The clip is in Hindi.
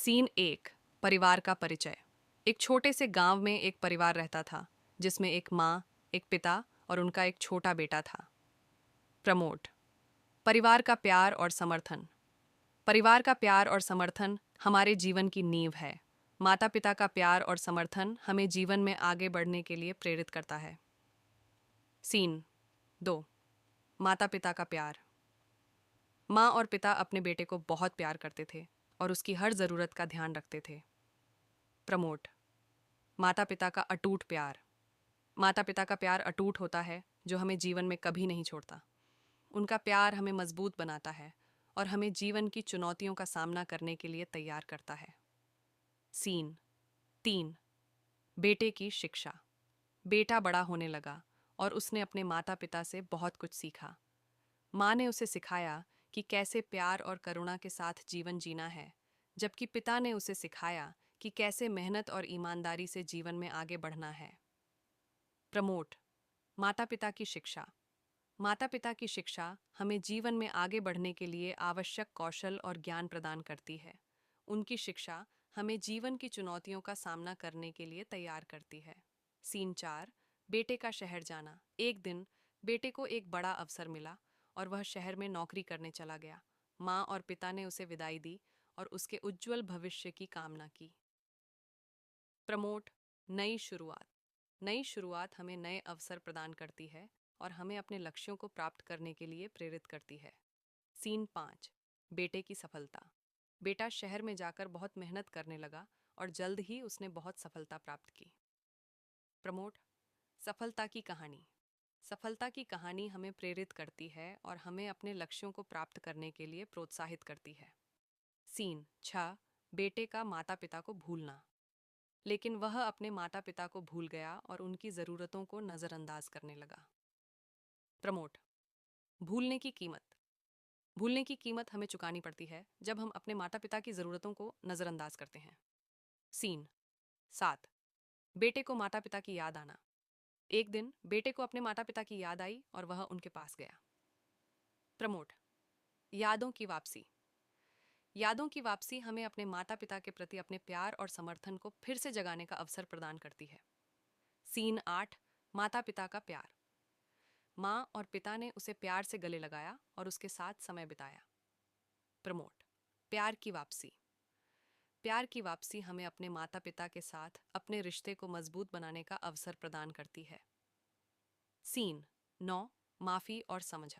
सीन एक। परिवार का परिचय। एक छोटे से गांव में एक परिवार रहता था जिसमें एक माँ, एक पिता और उनका एक छोटा बेटा था। प्रमोट। परिवार का प्यार और समर्थन। परिवार का प्यार और समर्थन हमारे जीवन की नींव है। माता पिता का प्यार और समर्थन हमें जीवन में आगे बढ़ने के लिए प्रेरित करता है। सीन दो। माता पिता का प्यार। माँ और पिता अपने बेटे को बहुत प्यार करते थे और उसकी हर ज़रूरत का ध्यान रखते थे। प्रमोट। माता पिता का अटूट प्यार। माता पिता का प्यार अटूट होता है जो हमें जीवन में कभी नहीं छोड़ता। उनका प्यार हमें मजबूत बनाता है और हमें जीवन की चुनौतियों का सामना करने के लिए तैयार करता है। सीन तीन। बेटे की शिक्षा। बेटा बड़ा होने लगा और उसने अपने माता पिता से बहुत कुछ सीखा। माँ ने उसे सिखाया कि कैसे प्यार और करुणा के साथ जीवन जीना है, जबकि पिता ने उसे सिखाया कि कैसे मेहनत और ईमानदारी से जीवन में आगे बढ़ना है। प्रमोट। माता पिता की शिक्षा। माता पिता की शिक्षा हमें जीवन में आगे बढ़ने के लिए आवश्यक कौशल और ज्ञान प्रदान करती है। उनकी शिक्षा हमें जीवन की चुनौतियों का सामना करने के लिए तैयार करती है। सीन चार। बेटे का शहर जाना। एक दिन बेटे को एक बड़ा अवसर मिला और वह शहर में नौकरी करने चला गया। माँ और पिता ने उसे विदाई दी और उसके उज्जवल भविष्य की कामना की। प्रमोट। नई शुरुआत। नई शुरुआत हमें नए अवसर प्रदान करती है और हमें अपने लक्ष्यों को प्राप्त करने के लिए प्रेरित करती है। सीन पाँच। बेटे की सफलता। बेटा शहर में जाकर बहुत मेहनत करने लगा और जल्द ही उसने बहुत सफलता प्राप्त की। प्रमोट। सफलता की कहानी। सफलता की कहानी हमें प्रेरित करती है और हमें अपने लक्ष्यों को प्राप्त करने के लिए प्रोत्साहित करती है। सीन छह। बेटे का माता पिता को भूलना। लेकिन वह अपने माता पिता को भूल गया और उनकी ज़रूरतों को नज़रअंदाज करने लगा। प्रमोट। भूलने की कीमत। भूलने की कीमत हमें चुकानी पड़ती है जब हम अपने माता पिता की ज़रूरतों को नज़रअंदाज करते हैं। सीन सात। बेटे को माता पिता की याद आना। एक दिन बेटे को अपने माता पिता की याद आई और वह उनके पास गया। प्रमोट। यादों की वापसी। यादों की वापसी हमें अपने माता पिता के प्रति अपने प्यार और समर्थन को फिर से जगाने का अवसर प्रदान करती है। सीन आठ। माता पिता का प्यार। माँ और पिता ने उसे प्यार से गले लगाया और उसके साथ समय बिताया। प्रमोट। प्यार की वापसी। प्यार की वापसी हमें अपने माता पिता के साथ अपने रिश्ते को मजबूत बनाने का अवसर प्रदान करती है। सीन नौ। माफ़ी और समझ।